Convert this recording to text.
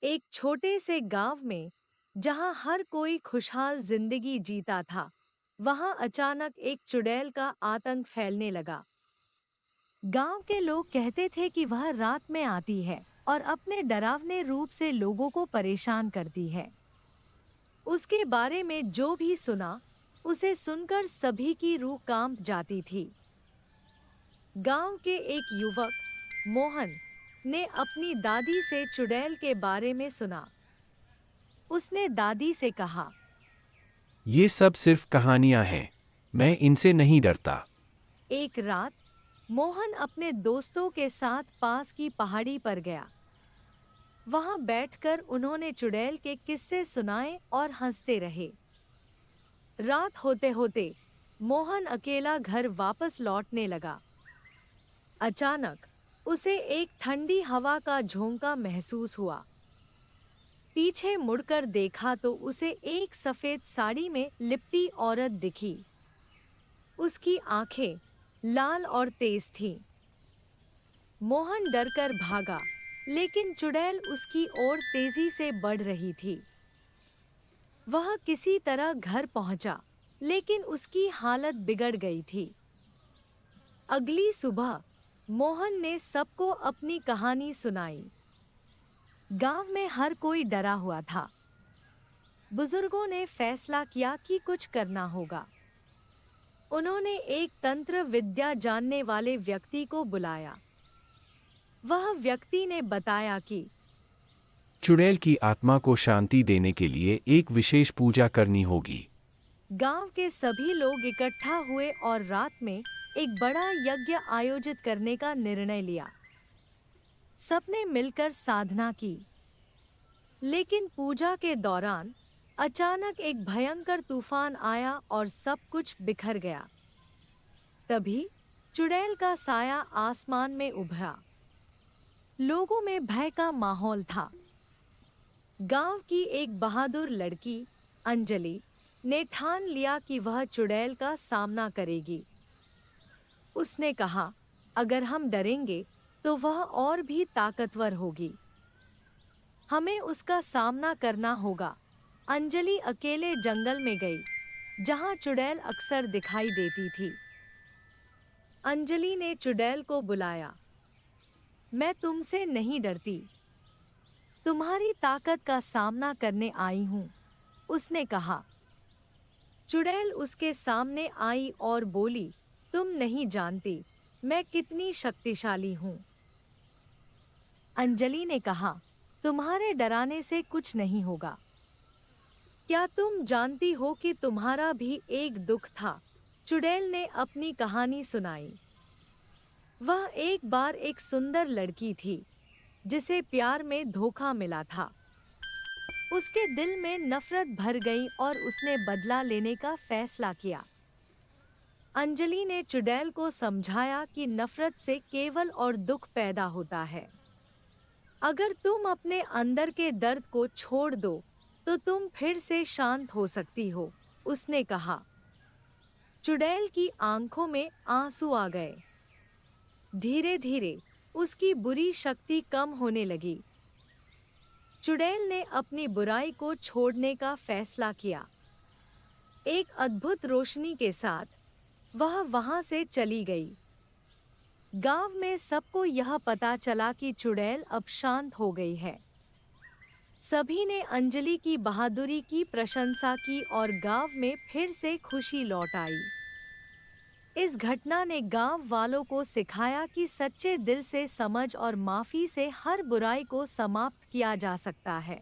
एक छोटे से गांव में जहां हर कोई खुशहाल जिंदगी जीता था, वहां अचानक एक चुड़ैल का आतंक फैलने लगा। गांव के लोग कहते थे कि वह रात में आती है और अपने डरावने रूप से लोगों को परेशान करती है। उसके बारे में जो भी सुना, उसे सुनकर सभी की रूह कांप जाती थी। गांव के एक युवक, मोहन, ने अपनी दादी से चुड़ैल के बारे में सुना। उसने दादी से कहा, ये सब सिर्फ कहानियां हैं। मैं इनसे नहीं डरता। एक रात मोहन अपने दोस्तों के साथ पास की पहाड़ी पर गया। वहां बैठकर उन्होंने चुड़ैल के किस्से सुनाए और हंसते रहे। रात होते होते मोहन अकेला घर वापस लौटने लगा। अचानक उसे एक ठंडी हवा का झोंका महसूस हुआ। पीछे मुड़कर देखा तो उसे एक सफेद साड़ी में लिपटी औरत दिखी। उसकी आंखें लाल और तेज थीं। मोहन डरकर भागा, लेकिन चुड़ैल उसकी ओर तेजी से बढ़ रही थी। वह किसी तरह घर पहुंचा, लेकिन उसकी हालत बिगड़ गई थी। अगली सुबह मोहन ने सबको अपनी कहानी सुनाई। गांव में हर कोई डरा हुआ था। बुजुर्गों ने फैसला किया कि कुछ करना होगा। उन्होंने एक तंत्र विद्या जानने वाले व्यक्ति को बुलाया। वह व्यक्ति ने बताया कि चुड़ैल की आत्मा को शांति देने के लिए एक विशेष पूजा करनी होगी। गांव के सभी लोग इकट्ठा हुए और रात में एक बड़ा यज्ञ आयोजित करने का निर्णय लिया। सबने मिलकर साधना की, लेकिन पूजा के दौरान अचानक एक भयंकर तूफान आया और सब कुछ बिखर गया। तभी चुड़ैल का साया आसमान में उभरा। लोगों में भय का माहौल था। गांव की एक बहादुर लड़की, अंजलि, ने ठान लिया कि वह चुड़ैल का सामना करेगी। उसने कहा, अगर हम डरेंगे तो वह और भी ताकतवर होगी। हमें उसका सामना करना होगा। अंजलि अकेले जंगल में गई, जहां चुड़ैल अक्सर दिखाई देती थी। अंजलि ने चुड़ैल को बुलाया। मैं तुमसे नहीं डरती, तुम्हारी ताकत का सामना करने आई हूं, उसने कहा। चुड़ैल उसके सामने आई और बोली, तुम नहीं जानती मैं कितनी शक्तिशाली हूं। अंजलि ने कहा, तुम्हारे डराने से कुछ नहीं होगा। क्या तुम जानती हो कि तुम्हारा भी एक दुख था? चुड़ैल ने अपनी कहानी सुनाई। वह एक बार एक सुंदर लड़की थी, जिसे प्यार में धोखा मिला था। उसके दिल में नफरत भर गई और उसने बदला लेने का फैसला किया। अंजलि ने चुड़ैल को समझाया कि नफरत से केवल और दुख पैदा होता है। अगर तुम अपने अंदर के दर्द को छोड़ दो, तो तुम फिर से शांत हो सकती हो, उसने कहा। चुड़ैल की आंखों में आंसू आ गए। धीरे धीरे उसकी बुरी शक्ति कम होने लगी। चुड़ैल ने अपनी बुराई को छोड़ने का फैसला किया। एक अद्भुत रोशनी के साथ वह वहां से चली गई। गांव में सबको यह पता चला कि चुड़ैल अब शांत हो गई है। सभी ने अंजलि की बहादुरी की प्रशंसा की और गांव में फिर से खुशी लौट आई। इस घटना ने गांव वालों को सिखाया कि सच्चे दिल से समझ और माफी से हर बुराई को समाप्त किया जा सकता है।